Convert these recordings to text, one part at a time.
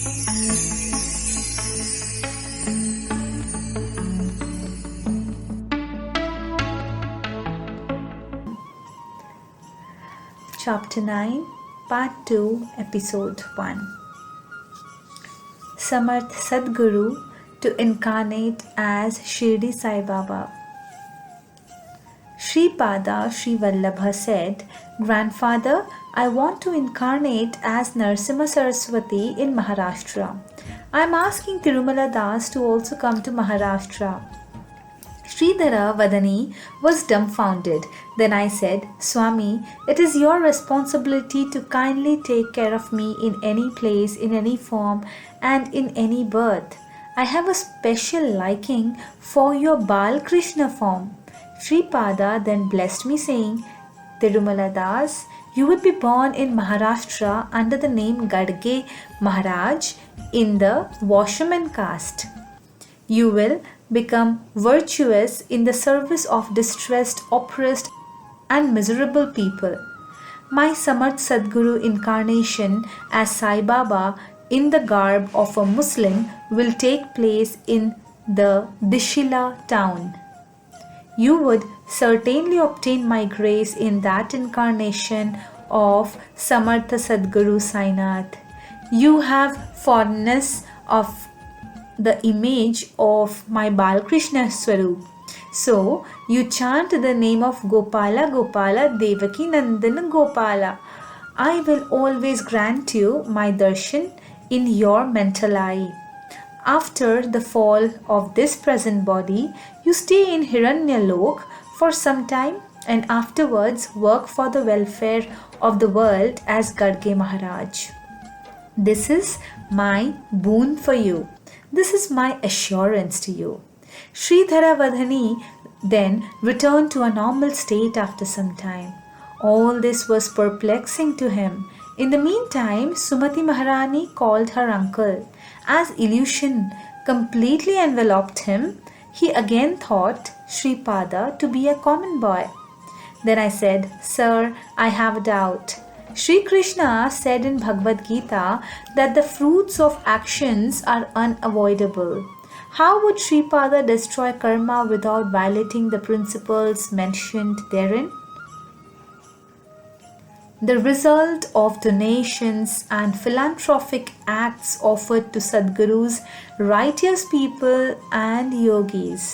Chapter 9, Part 2, Episode 1. Samarth Sadguru to incarnate as Shirdi Saibaba. Sripada Srivallabha said, "Grandfather, I want to incarnate as Narasimha Saraswati in Maharashtra. I am asking Tirumala Das to also come to Maharashtra." Sridhara Vadani was dumbfounded. Then I said, "Swami, it is your responsibility to kindly take care of me in any place, in any form, and in any birth. I have a special liking for your Bal Krishna form." Sripada then blessed me, saying, "Tirumala Das, you would be born in Maharashtra under the name Gadge Maharaj in the washerman caste. You will become virtuous in the service of distressed, oppressed, and miserable people. My Samarth Sadguru incarnation as Sai Baba in the garb of a Muslim will take place in the Dishila town. You would certainly obtain my grace in that incarnation of Samartha Sadguru Sainath. You have fondness of the image of my Balkrishna Swarup. So you chant the name of Gopala Gopala Devaki Nandana Gopala. I will always grant you my darshan in your mental eye. After the fall of this present body, you stay in Hiranyalok for some time and afterwards work for the welfare of the world as Gadge Maharaj. This is my boon for you. This is my assurance to you." Sridhara Vadhani then returned to a normal state after some time. All this was perplexing to him. In the meantime, Sumati Maharani called her uncle. As illusion completely enveloped him, he again thought Sripada to be a common boy. Then I said, "Sir, I have a doubt. Sri Krishna said in Bhagavad Gita that the fruits of actions are unavoidable. How would Sripada destroy karma without violating the principles mentioned therein? The result of donations and philanthropic acts offered to Sadgurus, righteous people and yogis."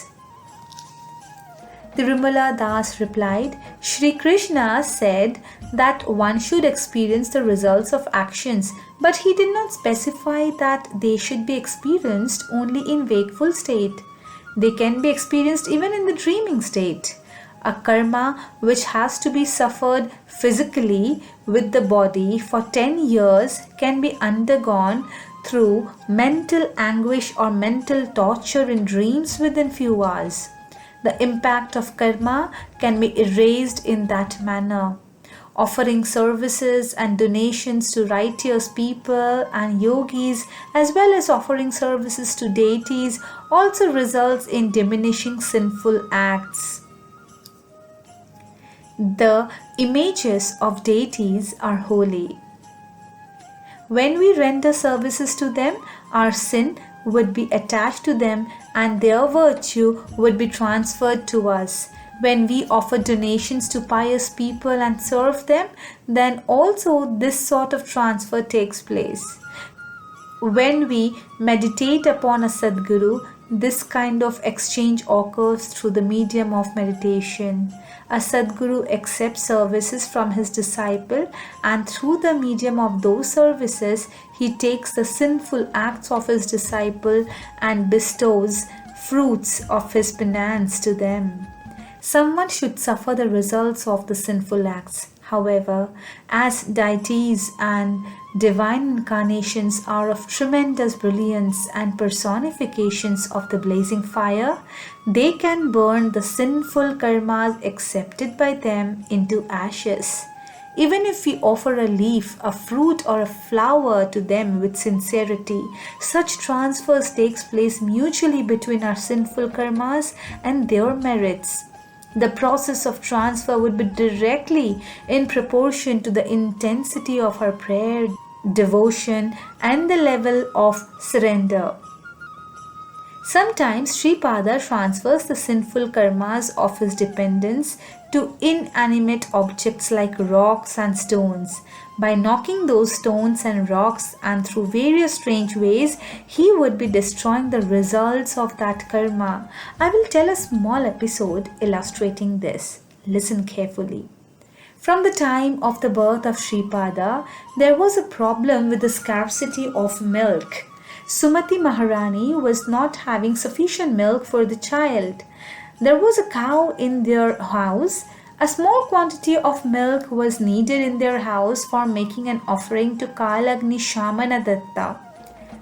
Tirumala Das replied, "Shri Krishna said that one should experience the results of actions, but he did not specify that they should be experienced only in wakeful state. They can be experienced even in the dreaming state. A karma which has to be suffered physically with the body for 10 years can be undergone through mental anguish or mental torture in dreams within few hours. The impact of karma can be erased in that manner. Offering services and donations to righteous people and yogis, as well as offering services to deities, also results in diminishing sinful acts. The images of deities are holy. When we render services to them, our sin would be attached to them and their virtue would be transferred to us. When we offer donations to pious people and serve them, then also this sort of transfer takes place. When we meditate upon a Sadguru, this kind of exchange occurs through the medium of meditation. A Sadguru accepts services from his disciple, and through the medium of those services, he takes the sinful acts of his disciple and bestows fruits of his penance to them. Someone should suffer the results of the sinful acts. However, as deities and divine incarnations are of tremendous brilliance and personifications of the blazing fire, they can burn the sinful karmas accepted by them into ashes. Even if we offer a leaf, a fruit, or a flower to them with sincerity, such transfers takes place mutually between our sinful karmas and their merits. The process of transfer would be directly in proportion to the intensity of our prayer, devotion, and the level of surrender. Sometimes Sripada transfers the sinful karmas of his dependents to inanimate objects like rocks and stones. By knocking those stones and rocks and through various strange ways, he would be destroying the results of that karma. I will tell a small episode illustrating this. Listen carefully. From the time of the birth of Sripada, there was a problem with the scarcity of milk. Sumati Maharani was not having sufficient milk for the child. There was a cow in their house. A small quantity of milk was needed in their house for making an offering to Kalagni Shamana Datta.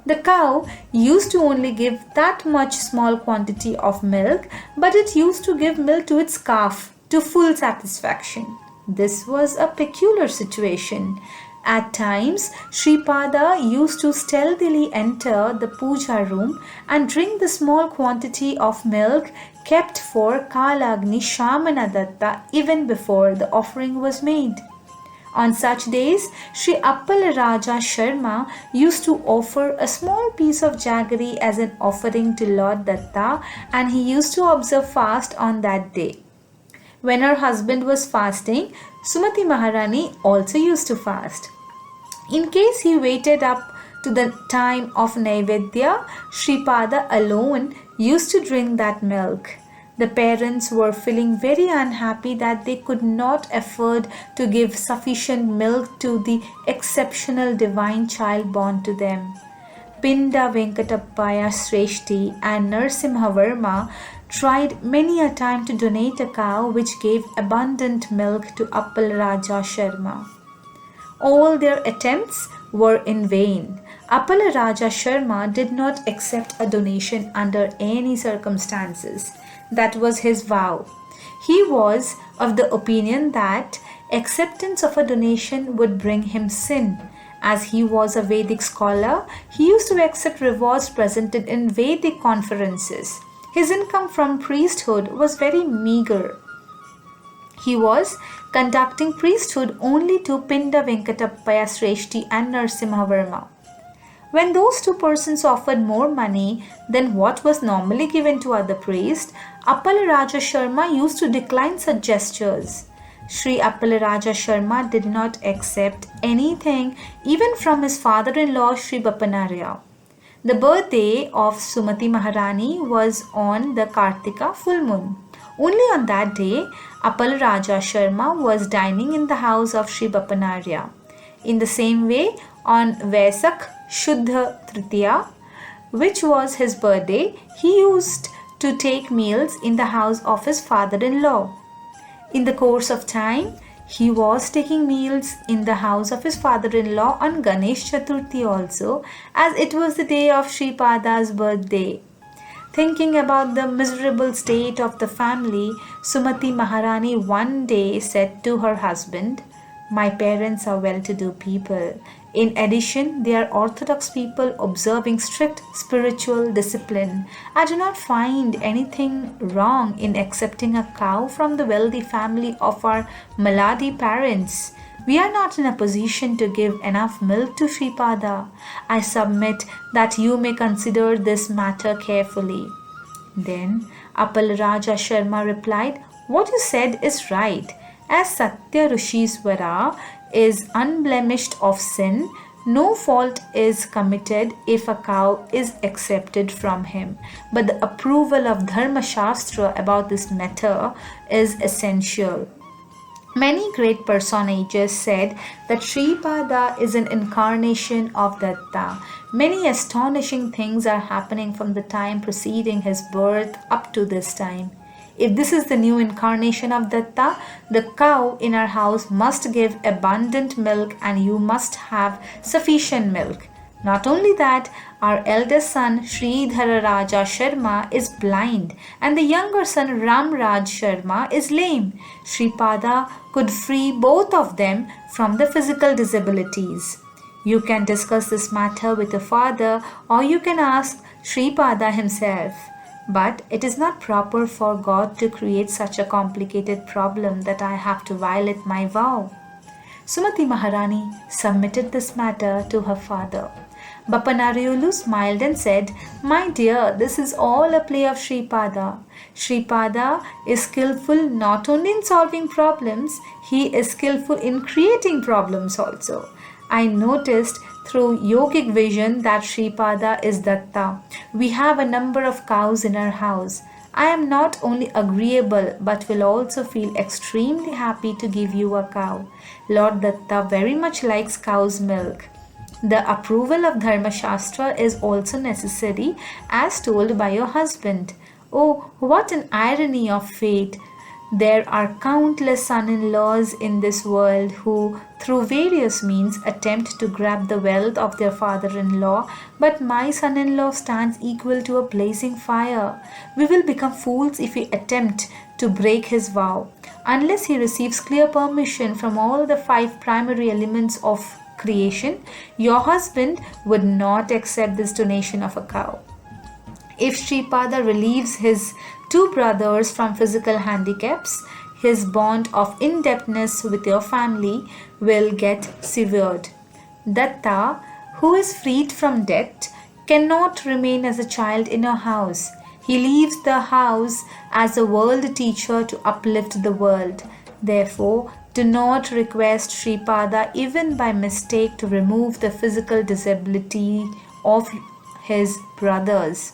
The cow used to only give that much small quantity of milk, but it used to give milk to its calf to full satisfaction. This was a peculiar situation. At times, Sripada used to stealthily enter the puja room and drink the small quantity of milk kept for Kalagni Shamana Datta even before the offering was made. On such days, Sri Appalaraja Sharma used to offer a small piece of jaggery as an offering to Lord Datta, and he used to observe fast on that day. When her husband was fasting, Sumati Maharani also used to fast. In case he waited up to the time of Naivedya, Sripada alone used to drink that milk. The parents were feeling very unhappy that they could not afford to give sufficient milk to the exceptional divine child born to them. Pinda Venkatappaya Sreshti and Narasimhavarma tried many a time to donate a cow which gave abundant milk to Appalaraja Sharma. All their attempts were in vain. Appalaraja Sharma did not accept a donation under any circumstances. That was his vow. He was of the opinion that acceptance of a donation would bring him sin. As he was a Vedic scholar, he used to accept rewards presented in Vedic conferences. His income from priesthood was very meager. He was conducting priesthood only to Pinda Venkatappaya Sreshti and Narasimhavarma. When those two persons offered more money than what was normally given to other priests, Appalaraja Sharma used to decline such gestures. Sri Appalaraja Sharma did not accept anything even from his father-in-law Sri Bapanarya. The birthday of Sumati Maharani was on the Kartika full moon. Only on that day, Appalaraja Sharma was dining in the house of Sri Bapanarya. In the same way, on Vesak Shuddha Tritiya, which was his birthday, he used to take meals in the house of his father-in-law. In the course of time, he was taking meals in the house of his father-in-law on Ganesh Chaturthi also, as it was the day of Sripada's birthday. Thinking about the miserable state of the family, Sumati Maharani one day said to her husband, "My parents are well-to-do people. In addition, they are orthodox people observing strict spiritual discipline. I do not find anything wrong in accepting a cow from the wealthy family of our Maladi parents. We are not in a position to give enough milk to Sripada. I submit that you may consider this matter carefully." Then Appalaraja Sharma replied, "What you said is right. As Satya Rishishwara is unblemished of sin, no fault is committed if a cow is accepted from him. But the approval of Dharma Shastra about this matter is essential." Many great personages said that Sripada is an incarnation of Datta. Many astonishing things are happening from the time preceding his birth up to this time. If this is the new incarnation of Datta, the cow in our house must give abundant milk and you must have sufficient milk. Not only that, our eldest son Sridhara Raja Sharma is blind and the younger son Ramraj Sharma is lame. Sripada could free both of them from the physical disabilities. You can discuss this matter with your father or you can ask Sripada himself. But it is not proper for God to create such a complicated problem that I have to violate my vow. Sumati Maharani submitted this matter to her father. Bappanarayulu smiled and said, "My dear, this is all a play of Sripada. Sripada is skillful not only in solving problems, he is skillful in creating problems also. I noticed through yogic vision that Sripada is Datta. We have a number of cows in our house. I am not only agreeable but will also feel extremely happy to give you a cow. Lord Datta very much likes cow's milk. The approval of Dharma Shastra is also necessary as told by your husband. Oh, what an irony of fate! There are countless son-in-laws in this world who, through various means, attempt to grab the wealth of their father-in-law, but my son-in-law stands equal to a blazing fire. We will become fools if we attempt to break his vow. Unless he receives clear permission from all the 5 primary elements of creation, your husband would not accept this donation of a cow. If Sripada relieves his 2 brothers from physical handicaps, his bond of indebtedness with your family will get severed. Datta, who is freed from debt, cannot remain as a child in your house. He leaves the house as a world teacher to uplift the world. Therefore, do not request Sripada even by mistake to remove the physical disability of his brothers.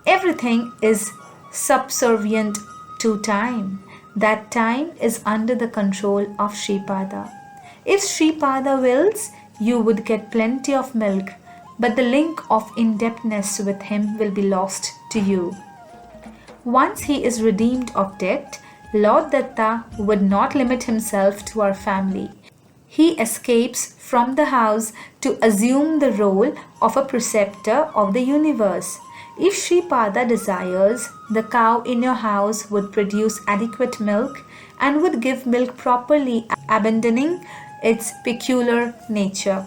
Everything is subservient to time. That time is under the control of Sripada. If Sripada wills, you would get plenty of milk, but the link of indebtedness with him will be lost to you. Once he is redeemed of debt, Lord Datta would not limit himself to our family. He escapes from the house to assume the role of a preceptor of the universe. If Sripada desires, the cow in your house would produce adequate milk and would give milk properly, abandoning its peculiar nature.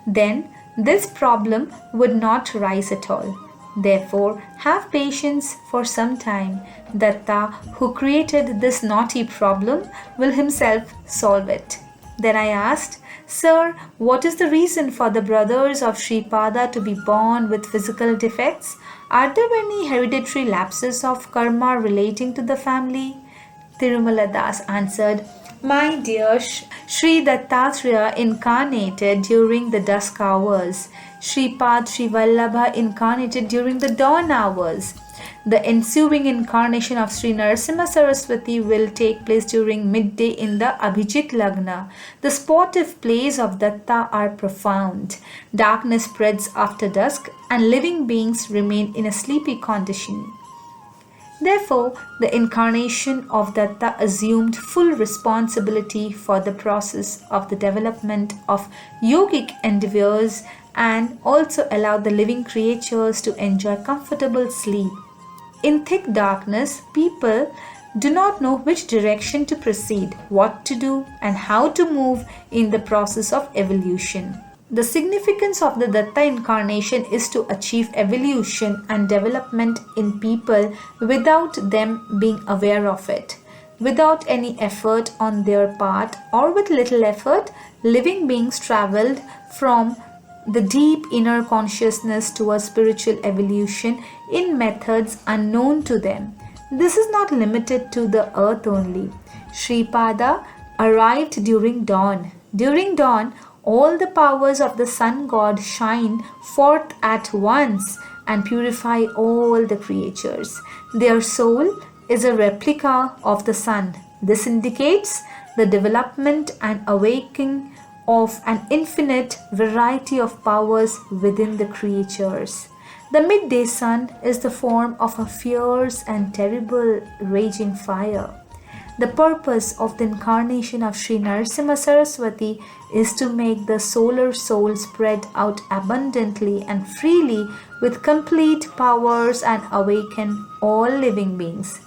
Then this problem would not rise at all. Therefore, have patience for some time. Datta, who created this naughty problem, will himself solve it." Then I asked, "Sir, what is the reason for the brothers of Sripada to be born with physical defects? Are there any hereditary lapses of karma relating to the family?" Tirumala Das answered, "My dear, Sri Dattatreya incarnated during the dusk hours. Sripada Srivallabha incarnated during the dawn hours. The ensuing incarnation of Sri Narasimha Saraswati will take place during midday in the Abhijit Lagna. The sportive plays of Datta are profound. Darkness spreads after dusk and living beings remain in a sleepy condition. Therefore, the incarnation of Datta assumed full responsibility for the process of the development of yogic endeavors and also allowed the living creatures to enjoy comfortable sleep. In thick darkness, people do not know which direction to proceed, what to do, and how to move in the process of evolution. The significance of the Datta incarnation is to achieve evolution and development in people without them being aware of it. Without any effort on their part or with little effort, living beings traveled from the deep inner consciousness towards spiritual evolution in methods unknown to them. This is not limited to the earth only. Sripada arrived during dawn. During dawn, all the powers of the sun god shine forth at once and purify all the creatures. Their soul is a replica of the sun. This indicates the development and awakening of an infinite variety of powers within the creatures. The midday sun is the form of a fierce and terrible raging fire. The purpose of the incarnation of Sri Narasimha Saraswati is to make the solar soul spread out abundantly and freely with complete powers and awaken all living beings.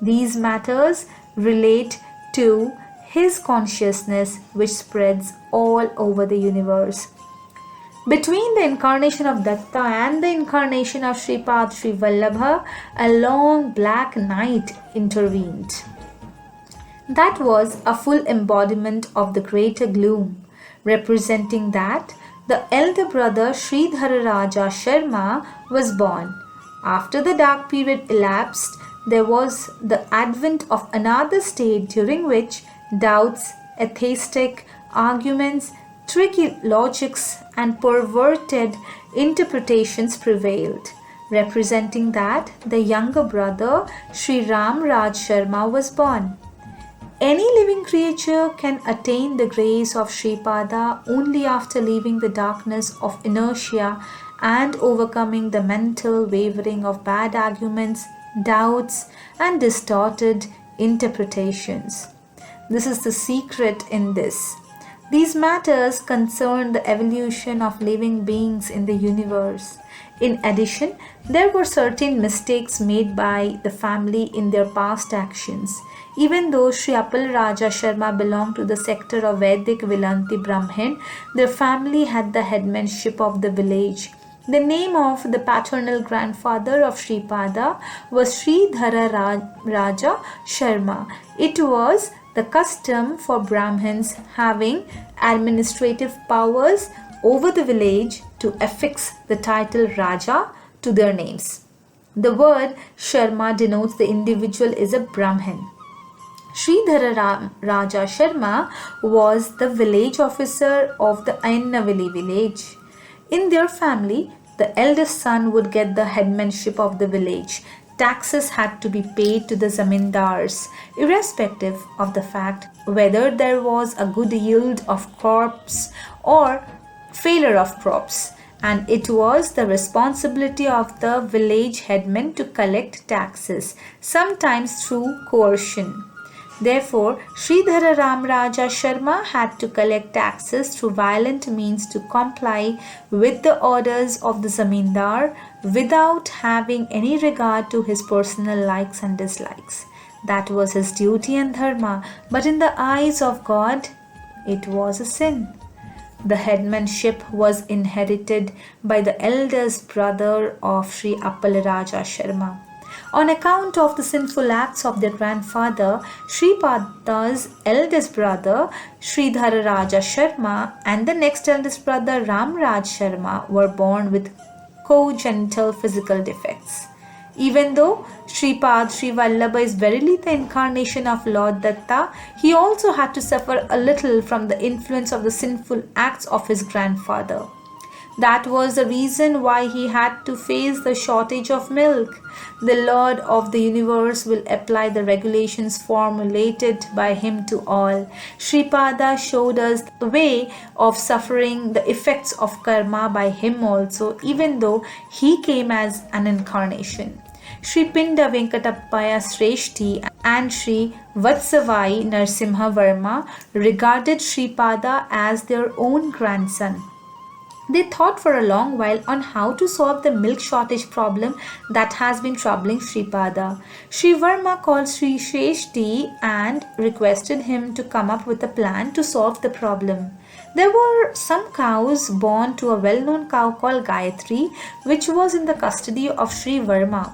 These matters relate to his consciousness which spreads all over the universe. Between the incarnation of Datta and the incarnation of Sripada Srivallabha, a long black night intervened. That was a full embodiment of the greater gloom, representing that the elder brother Sridhara Raja Sharma was born. After the dark period elapsed, there was the advent of another state during which doubts, atheistic arguments, tricky logics, and perverted interpretations prevailed, representing that the younger brother Sri Ram Raj Sharma was born. Any living creature can attain the grace of Sripada only after leaving the darkness of inertia and overcoming the mental wavering of bad arguments, doubts, and distorted interpretations. This is the secret in this. These matters concern the evolution of living beings in the universe. In addition, there were certain mistakes made by the family in their past actions. Even though Sri Appal Raja Sharma belonged to the sector of Vedic Vilanti Brahmin, their family had the headmanship of the village. The name of the paternal grandfather of Sripada was Sridhara Raja Sharma. It was the custom for Brahmins having administrative powers over the village to affix the title Raja to their names. The word Sharma denotes the individual is a Brahmin. Sridhara Raja Sharma was the village officer of the Ainavali village. In their family, the eldest son would get the headmanship of the village. Taxes had to be paid to the zamindars, irrespective of the fact whether there was a good yield of crops or failure of crops, and it was the responsibility of the village headman to collect taxes, sometimes through coercion. Therefore, Sridhara Ram Raja Sharma had to collect taxes through violent means to comply with the orders of the zamindar without having any regard to his personal likes and dislikes. That was his duty and dharma, but in the eyes of God, it was a sin. The headmanship was inherited by the eldest brother of Sri Appal Raja Sharma. On account of the sinful acts of their grandfather, Sripada's eldest brother Sridhara Raja Sharma and the next eldest brother Ram Raj Sharma were born with congenital physical defects. Even though Sripada Srivallabha is verily the incarnation of Lord Datta, he also had to suffer a little from the influence of the sinful acts of his grandfather. That was the reason why he had to face the shortage of milk. The Lord of the universe will apply the regulations formulated by him to all. Sripada showed us the way of suffering the effects of karma by him also, even though he came as an incarnation. Sri Pinda Venkatappaya Sreshti and Sri Vatsavai Narsimha Varma regarded Sripada as their own grandson. They thought for a long while on how to solve the milk shortage problem that has been troubling Sripada. Sri Varma called Sri Shreshti and requested him to come up with a plan to solve the problem. There were some cows born to a well-known cow called Gayatri, which was in the custody of Sri Varma.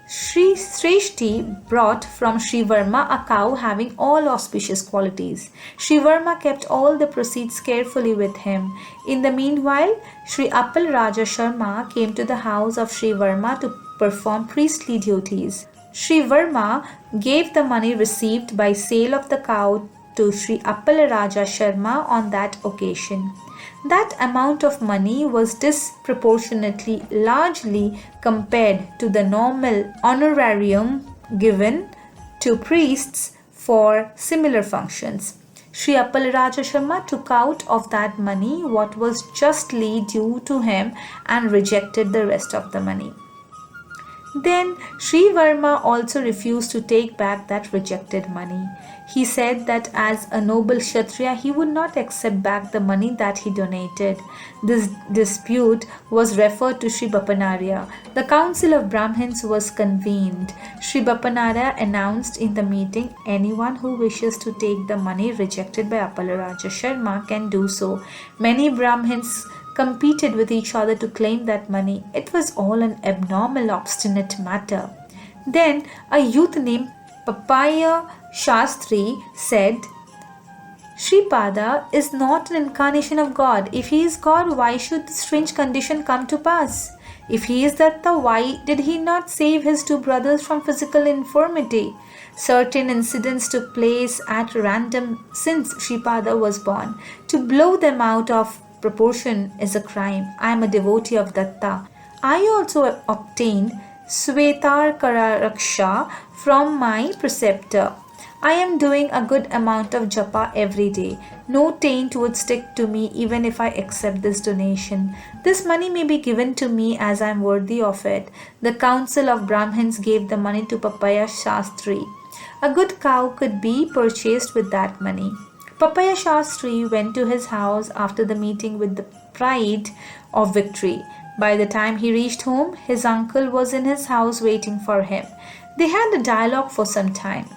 Sri Sreshti brought from Sri Varma a cow having all auspicious qualities. Sri Varma kept all the proceeds carefully with him. In the meanwhile, Sri Appal Raja Sharma came to the house of Sri Varma to perform priestly duties. Sri Varma gave the money received by sale of the cow to Sri Appal Raja Sharma on that occasion. That amount of money was disproportionately largely compared to the normal honorarium given to priests for similar functions. Sri Appal Raja Sharma took out of that money what was justly due to him and rejected the rest of the money. Then Sri Varma also refused to take back that rejected money. He said that as a noble Kshatriya, he would not accept back the money that he donated. This dispute was referred to Sri Bapanarya. The council of Brahmins was convened. Sri Bapanarya announced in the meeting, anyone who wishes to take the money rejected by Appal Raja Sharma can do so. Many Brahmins competed with each other to claim that money. It was all an abnormal, obstinate matter. Then a youth named Papaya Shastri said, Sripada is not an incarnation of God. If he is God, why should this strange condition come to pass? If he is Datta, why did he not save his two brothers from physical infirmity? Certain incidents took place at random since Sripada was born. To blow them out of proportion is a crime. I am a devotee of Datta. I also obtained Svetar Kararaksha from my preceptor. I am doing a good amount of japa every day. No taint would stick to me even if I accept this donation. This money may be given to me as I am worthy of it. The council of Brahmins gave the money to Papaya Shastri. A good cow could be purchased with that money. Papaya Shastri went to his house after the meeting with the pride of victory. By the time he reached home, his uncle was in his house waiting for him. They had a dialogue for some time.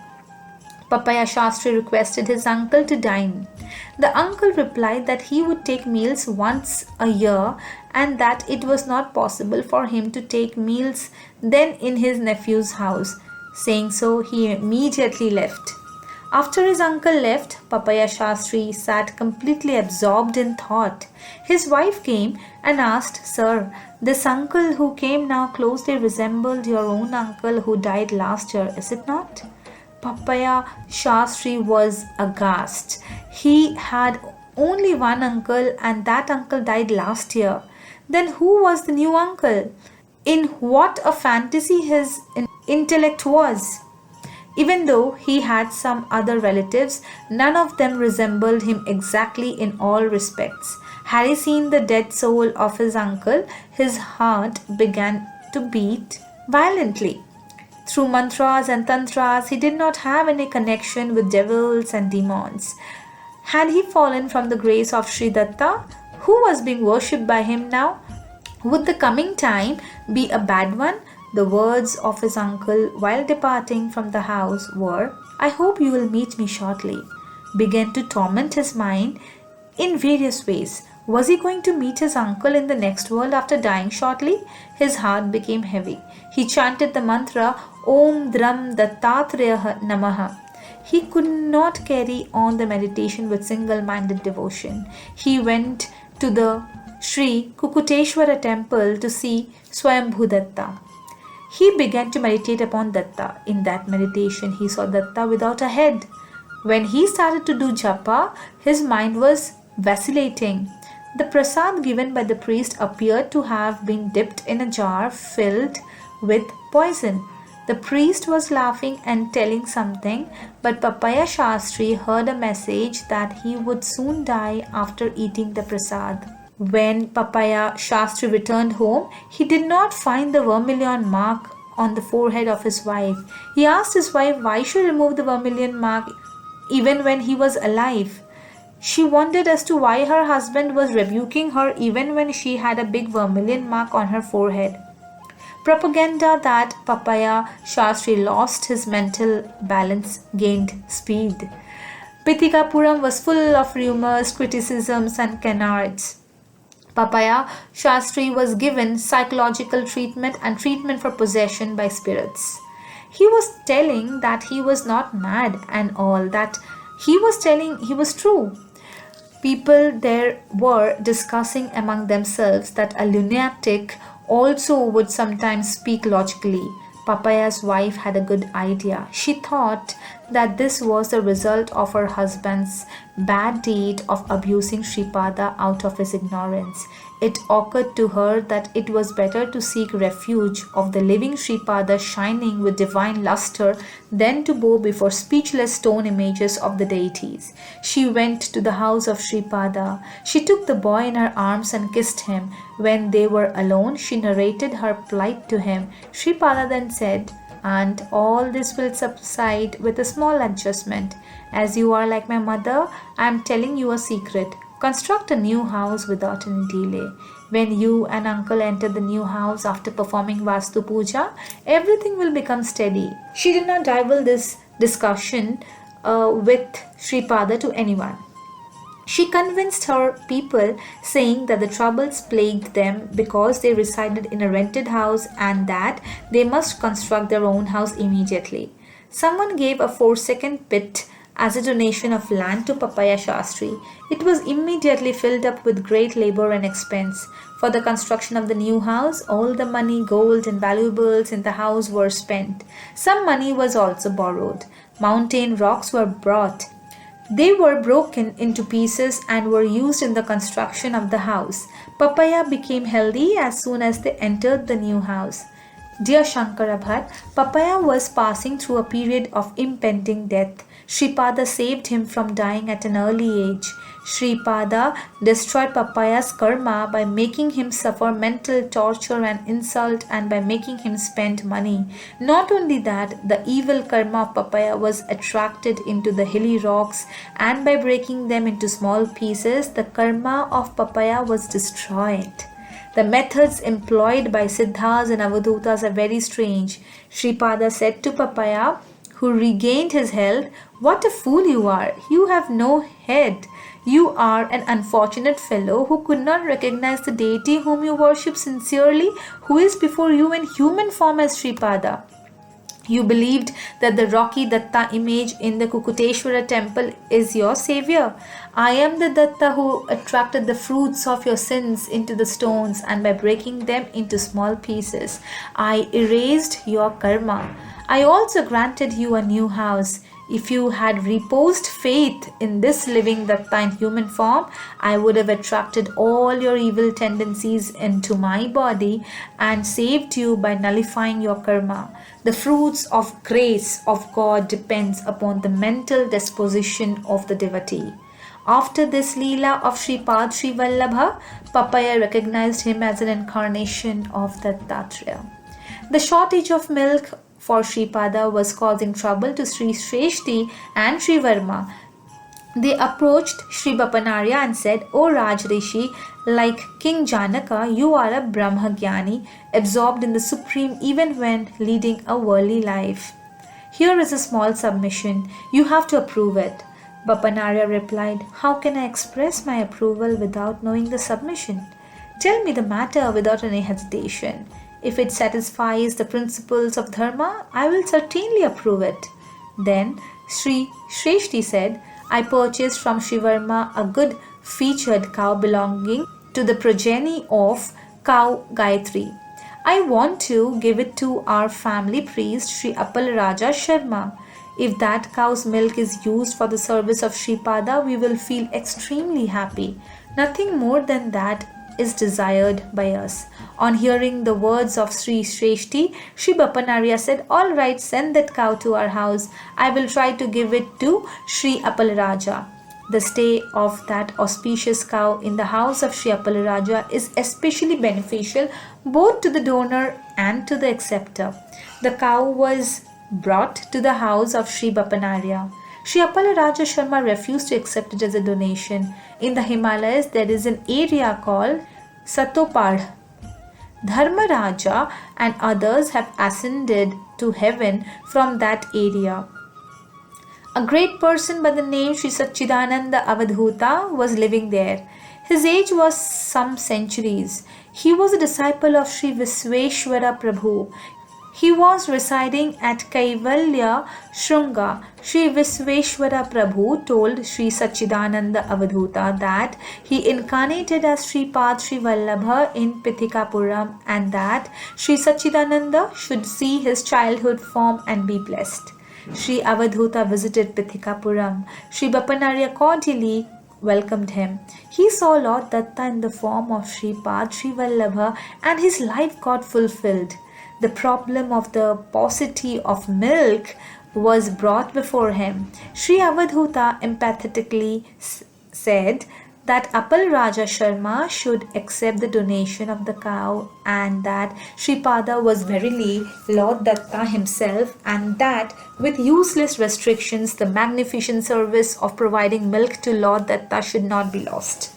Papaya Shastri requested his uncle to dine. The uncle replied that he would take meals once a year and that it was not possible for him to take meals then in his nephew's house. Saying so, he immediately left. After his uncle left, Papaya Shastri sat completely absorbed in thought. His wife came and asked, Sir, this uncle who came now closely resembled your own uncle who died last year, is it not? Papaya Shastri was aghast. He had only one uncle and that uncle died last year. Then who was the new uncle? In what a fantasy his intellect was! Even though he had some other relatives, none of them resembled him exactly in all respects. Had he seen the dead soul of his uncle, his heart began to beat violently. Through mantras and tantras, he did not have any connection with devils and demons. Had he fallen from the grace of Sri Datta, who was being worshipped by him now? Would the coming time be a bad one? The words of his uncle while departing from the house were, I hope you will meet me shortly, began to torment his mind in various ways. Was he going to meet his uncle in the next world after dying shortly? His heart became heavy. He chanted the mantra Om Dram Dattatreya Namaha. He could not carry on the meditation with single-minded devotion. He went to the Sri Kukuteshwara temple to see Swayambhu Datta. He began to meditate upon Datta. In that meditation, he saw Datta without a head. When he started to do japa, his mind was vacillating. The prasad given by the priest appeared to have been dipped in a jar filled with poison. The priest was laughing and telling something, but Papaya Shastri heard a message that he would soon die after eating the prasad. When Papaya Shastri returned home, he did not find the vermilion mark on the forehead of his wife. He asked his wife why she removed the vermilion mark even when he was alive. She wondered as to why her husband was rebuking her even when she had a big vermilion mark on her forehead. Propaganda that Papaya Shastri lost his mental balance gained speed. Pitikapuram was full of rumors, criticisms and canards. Papaya Shastri was given psychological treatment and treatment for possession by spirits. He was telling that he was not mad and all that he was telling he was true. People there were discussing among themselves that a lunatic also would sometimes speak logically. Papaya's wife had a good idea. She thought that this was the result of her husband's bad deed of abusing Sripada out of his ignorance. It occurred to her that it was better to seek refuge of the living Sripada shining with divine luster than to bow before speechless stone images of the deities. She went to the house of Sripada. She took the boy in her arms and kissed him. When they were alone, she narrated her plight to him. Sripada then said, and all this will subside with a small adjustment. As you are like my mother, I am telling you a secret. Construct a new house without any delay. When you and uncle enter the new house after performing Vastu Puja, everything will become steady. She did not divulge this discussion with Sripada to anyone. She convinced her people, saying that the troubles plagued them because they resided in a rented house and that they must construct their own house immediately. Someone gave a 4-second pit as a donation of land to Papaya Shastri. It was immediately filled up with great labor and expense. For the construction of the new house, all the money, gold, and valuables in the house were spent. Some money was also borrowed. Mountain rocks were brought. They were broken into pieces and were used in the construction of the house. Papaya became healthy as soon as they entered the new house. Dear Shankara Bhat, Papaya was passing through a period of impending death. Sripada saved him from dying at an early age. Sripada destroyed Papaya's karma by making him suffer mental torture and insult and by making him spend money. Not only that, the evil karma of Papaya was attracted into the hilly rocks, and by breaking them into small pieces, the karma of Papaya was destroyed. The methods employed by Siddhas and Avadhutas are very strange. Sripada said to Papaya, who regained his health, "What a fool you are! You have no head. You are an unfortunate fellow who could not recognize the deity whom you worship sincerely, who is before you in human form as Sripada. You believed that the rocky Datta image in the Kukuteshwara temple is your savior. I am the Datta who attracted the fruits of your sins into the stones, and by breaking them into small pieces, I erased your karma. I also granted you a new house. If you had reposed faith in this living Datta in human form, I would have attracted all your evil tendencies into my body and saved you by nullifying your karma. The fruits of grace of God depends upon the mental disposition of the devotee." After this Leela of Sripada Srivallabha, Papaya recognized him as an incarnation of Dattatreya. The shortage of milk for Sripada was causing trouble to Sri Shreshti and Sri Varma. They approached Sri Bapanarya and said, "O Raj Rishi, like King Janaka, you are a Brahmagyani, absorbed in the Supreme even when leading a worldly life. Here is a small submission. You have to approve it." Bapanarya replied, "How can I express my approval without knowing the submission? Tell me the matter without any hesitation. If it satisfies the principles of Dharma, I will certainly approve it." Then Sri Shreshti said, "I purchased from Sri Varma a good featured cow belonging to the progeny of cow Gayatri. I want to give it to our family priest Sri Appal Raja Sharma. If that cow's milk is used for the service of Sripada, we will feel extremely happy. Nothing more than that is desired by us." On hearing the words of Sri Shreshti, Sri Bapanarya said, "All right, send that cow to our house. I will try to give it to Sri Appal Raja." The stay of that auspicious cow in the house of Sri Appal Raja is especially beneficial both to the donor and to the acceptor. The cow was brought to the house of Sri Bapanarya. Sri Appal Raja Sharma refused to accept it as a donation. In the Himalayas, there is an area called Satopad. Dharmaraja and others have ascended to heaven from that area. A great person by the name Sri Satchidananda Avadhuta was living there. His age was some centuries. He was a disciple of Sri Visveshwara Prabhu. He was residing at Kaivalya Shrunga. Sri Visveshwara Prabhu told Sri Satchidananda Avadhuta that he incarnated as Sripada Srivallabha in Pithikapuram and that Sri Satchidananda should see his childhood form and be blessed. Sri Avadhuta visited Pithikapuram. Sri Bapanarya cordially welcomed him. He saw Lord Datta in the form of Sripada Srivallabha and his life got fulfilled. The problem of the paucity of milk was brought before him. Sri Avadhuta empathetically said that Appal Raja Sharma should accept the donation of the cow and that Sripada was verily Lord Datta himself and that with useless restrictions the magnificent service of providing milk to Lord Datta should not be lost.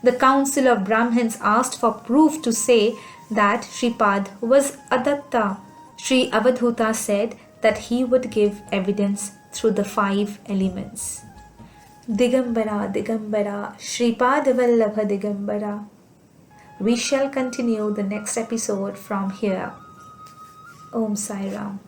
The council of Brahmins asked for proof to say that Sripad was Adatta. Sri Avadhuta said that he would give evidence through the 5 elements. Digambara, Digambara, Sripada Vallabha Digambara. We shall continue the next episode from here. Om Sai Ram.